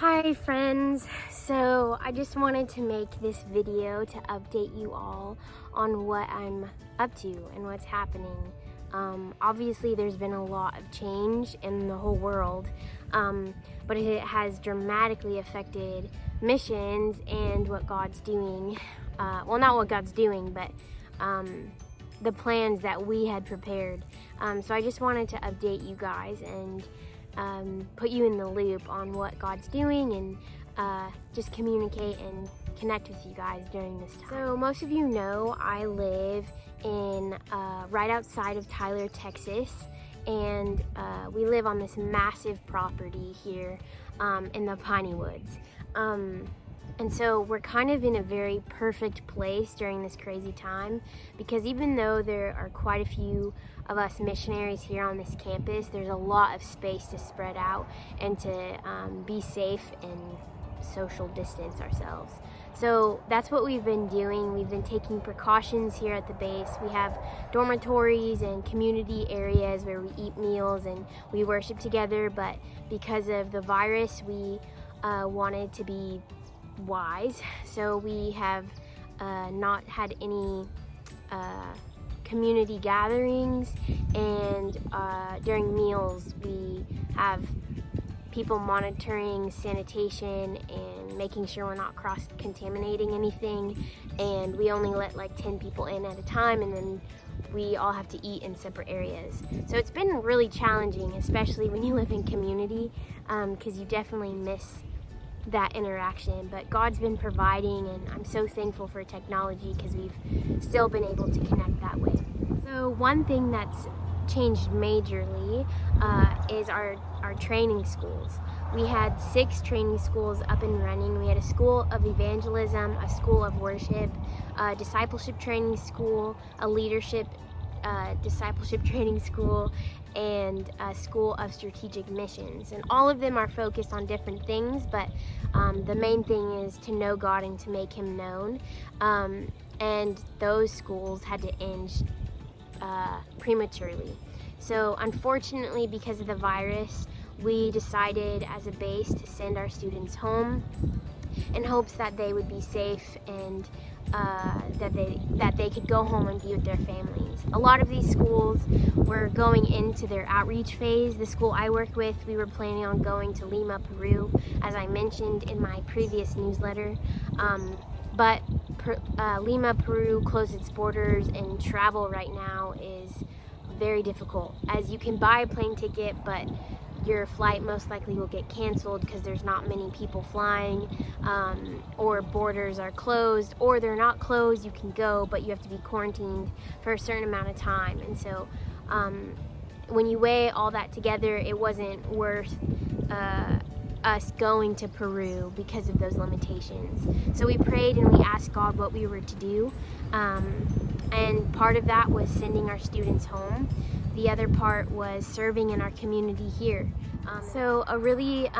Hi friends, so I just wanted to make this video to update you all on what I'm up to and what's happening. Obviously there's been a lot of change in the whole world, but it has dramatically affected missions and what God's doing. Well, not what God's doing, but the plans that we had prepared. So I just wanted to update you guys and put you in the loop on what God's doing and just communicate and connect with you guys during this time. So most of you know I live in right outside of Tyler, Texas, and we live on this massive property here in the Piney Woods. And so we're kind of in a very perfect place during this crazy time, because even though there are quite a few of us missionaries here on this campus, there's a lot of space to spread out and to be safe and social distance ourselves. So that's what we've been doing. We've been taking precautions here at the base. We have dormitories and community areas where we eat meals and we worship together, but because of the virus, we wanted to be wise, so we have not had any community gatherings, and during meals we have people monitoring sanitation and making sure we're not cross-contaminating anything, and we only let like 10 people in at a time, and then we all have to eat in separate areas. So it's been really challenging, especially when you live in community, because you definitely miss that interaction, but God's been providing, and I'm so thankful for technology because we've still been able to connect that way. So one thing that's changed majorly is our training schools. We had 6 training schools up and running. We had a school of evangelism, a school of worship, a discipleship training school, a leadership discipleship training school, and a school of strategic missions. And all of them are focused on different things, but the main thing is to know God and to make Him known. And those schools had to end prematurely. So unfortunately, because of the virus, we decided as a base to send our students home in hopes that they would be safe and that they could go home and be with their families. A lot of these schools were going into their outreach phase. The school I work with, we were planning on going to Lima, Peru, as I mentioned in my previous newsletter. But Lima, Peru closed its borders, and travel right now is very difficult, as you can buy a plane ticket, but your flight most likely will get canceled because there's not many people flying, or borders are closed, or they're not closed, you can go, but you have to be quarantined for a certain amount of time. And so when you weigh all that together, it wasn't worth us going to Peru because of those limitations. So we prayed and we asked God what we were to do, and part of that was sending our students home. The other part was serving in our community here. So a really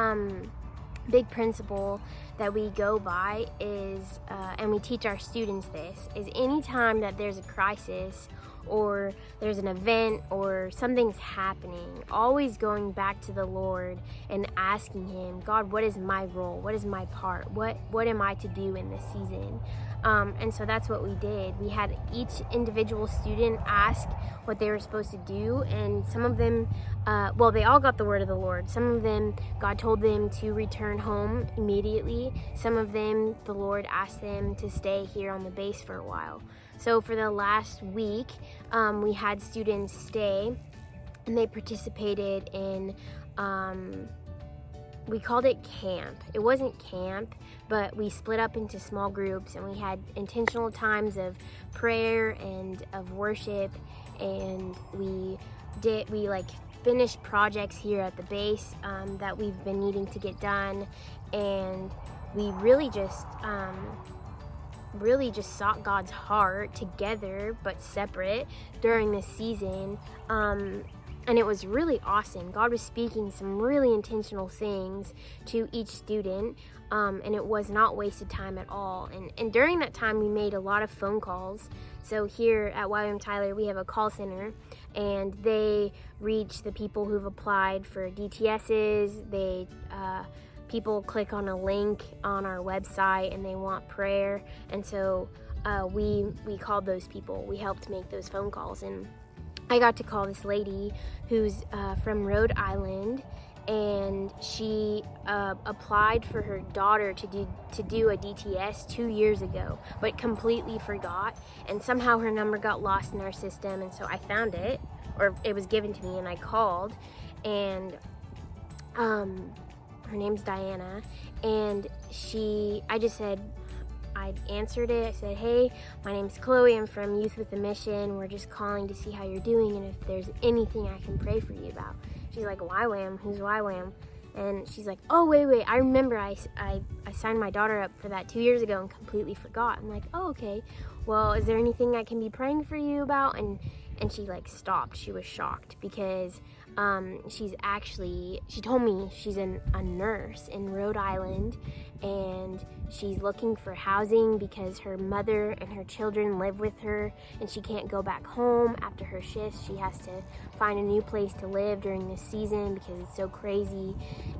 big principle that we go by is, and we teach our students this, is anytime that there's a crisis or there's an event or something's happening, always going back to the Lord and asking Him, God, what is my role? What is my part? What am I to do in this season? And so that's what we did. We had each individual student ask what they were supposed to do, and some of them, they all got the word of the Lord. Some of them, God told them to return home immediately. Some of them, the Lord asked them to stay here on the base for a while. So for the last week, we had students stay, and they participated in, we called it camp. It wasn't camp, but we split up into small groups, and we had intentional times of prayer and of worship, and we finished projects here at the base that we've been needing to get done, and we really just sought God's heart together but separate during this season. And it was really awesome. God was speaking some really intentional things to each student, and it was not wasted time at all. And during that time, we made a lot of phone calls. So here at YWAM Tyler, we have a call center, and they reach the people who've applied for DTSs. They people click on a link on our website and they want prayer, and so we called those people. We helped make those phone calls, and I got to call this lady who's from Rhode Island, and she applied for her daughter to do a DTS 2 years ago, but completely forgot, and somehow her number got lost in our system, and so I found it, or it was given to me, and I called, and her name's Diana, and I answered it. I said, "Hey, my name's Chloe. I'm from Youth with a Mission. We're just calling to see how you're doing and if there's anything I can pray for you about." She's like, "YWAM? Who's YWAM?" And she's like, "Oh, wait, I remember I signed my daughter up for that 2 years ago and completely forgot." I'm like, "Oh, okay. Well, is there anything I can be praying for you about?" And she like stopped. She was shocked because she told me she's a nurse in Rhode Island, and she's looking for housing because her mother and her children live with her, and she can't go back home after her shifts. She has to find a new place to live during this season because it's so crazy.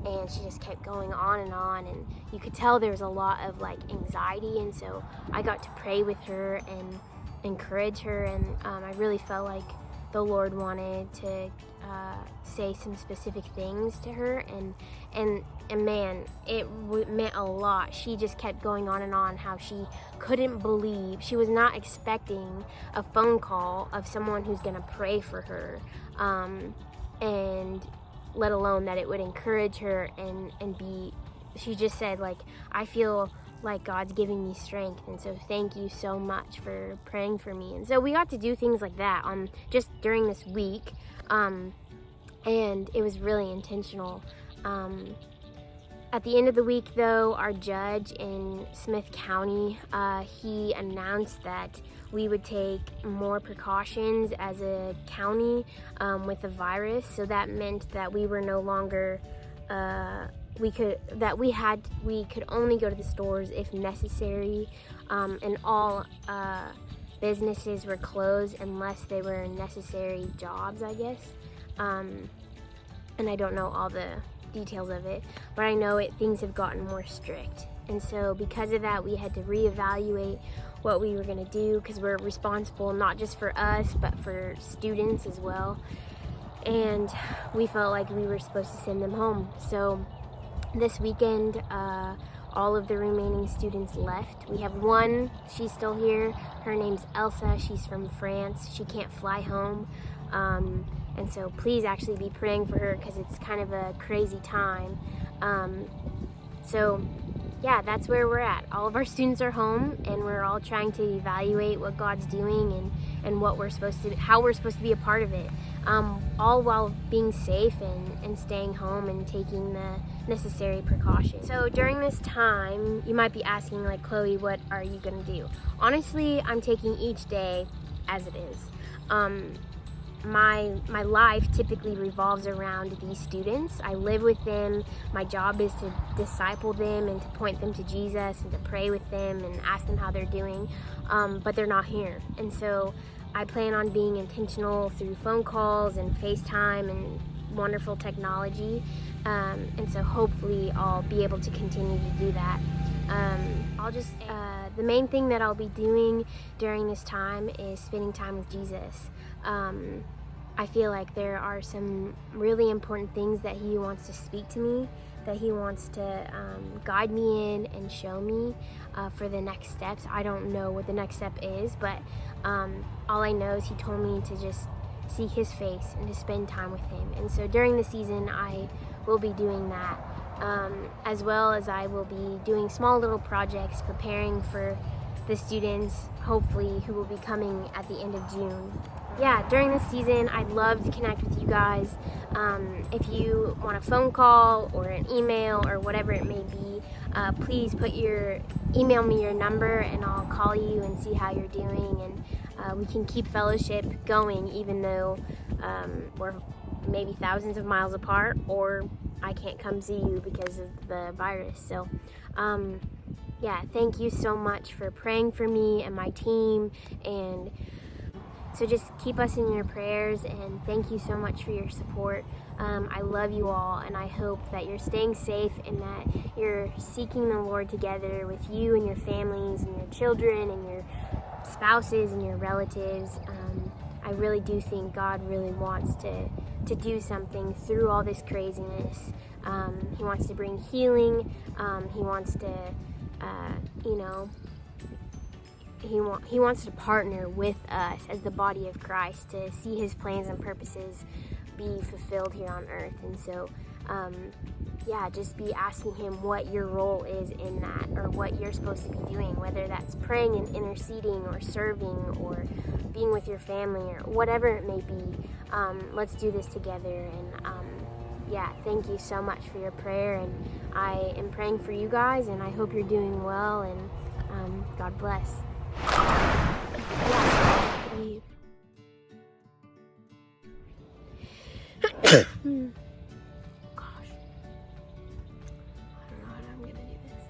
And she just kept going on, and you could tell there was a lot of like anxiety, and so I got to pray with her and encourage her, and I really felt like the Lord wanted to say some specific things to her, and man, it meant a lot. She just kept going on and on how she couldn't believe, she was not expecting a phone call of someone who's gonna pray for her, and let alone that it would encourage her and be, she just said like, "I feel like God's giving me strength, and so thank you so much for praying for me." And so we got to do things like that just during this week, and it was really intentional. At the end of the week though, our judge in Smith County, he announced that we would take more precautions as a county with the virus. So that meant that we were no longer we could only go to the stores if necessary, and all businesses were closed unless they were necessary jobs, I guess. And I don't know all the details of it, but I know things have gotten more strict. And so because of that, we had to reevaluate what we were going to do, because we're responsible not just for us but for students as well, and we felt like we were supposed to send them home. So this weekend, all of the remaining students left. We have one, she's still here. Her name's Elsa. She's from France. She can't fly home. And so please actually be praying for her because it's kind of a crazy time. So yeah, that's where we're at. All of our students are home, and we're all trying to evaluate what God's doing and what we're supposed to, how we're supposed to be a part of it. All while being safe and staying home and taking the necessary precautions. So during this time, you might be asking like, "Chloe, what are you gonna do?" Honestly, I'm taking each day as it is. My life typically revolves around these students. I live with them. My job is to disciple them and to point them to Jesus and to pray with them and ask them how they're doing, but they're not here. And so I plan on being intentional through phone calls and FaceTime and wonderful technology, and so hopefully I'll be able to continue to do that. The main thing that I'll be doing during this time is spending time with Jesus. I feel like there are some really important things that he wants to speak to me, that he wants to guide me in and show me for the next steps. I don't know what the next step is, but all I know is he told me to just seek his face and to spend time with him. And so during the season, I will be doing that, as well as I will be doing small little projects, preparing for the students, hopefully, who will be coming at the end of June. Yeah, during this season, I'd love to connect with you guys. If you want a phone call or an email or whatever it may be, please email me your number and I'll call you and see how you're doing, and we can keep fellowship going even though we're maybe thousands of miles apart, or I can't come see you because of the virus. So yeah, thank you so much for praying for me and my team, and So just keep us in your prayers, and thank you so much for your support. I love you all, and I hope that you're staying safe and that you're seeking the Lord together with you and your families and your children and your spouses and your relatives. I really do think God really wants to do something through all this craziness. He wants to bring healing. He wants to, he wants to partner with us as the body of Christ to see his plans and purposes be fulfilled here on earth. And so, just be asking him what your role is in that, or what you're supposed to be doing, whether that's praying and interceding or serving or being with your family or whatever it may be. Let's do this together. And thank you so much for your prayer, and I am praying for you guys, and I hope you're doing well, and God bless. Gosh. I don't know how I'm gonna do this.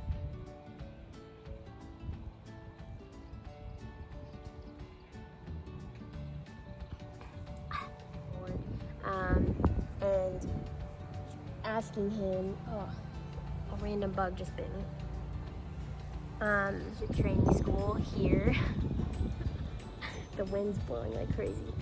Lord. And asking him, a random bug just bit me. There's a training school here. The wind's blowing like crazy.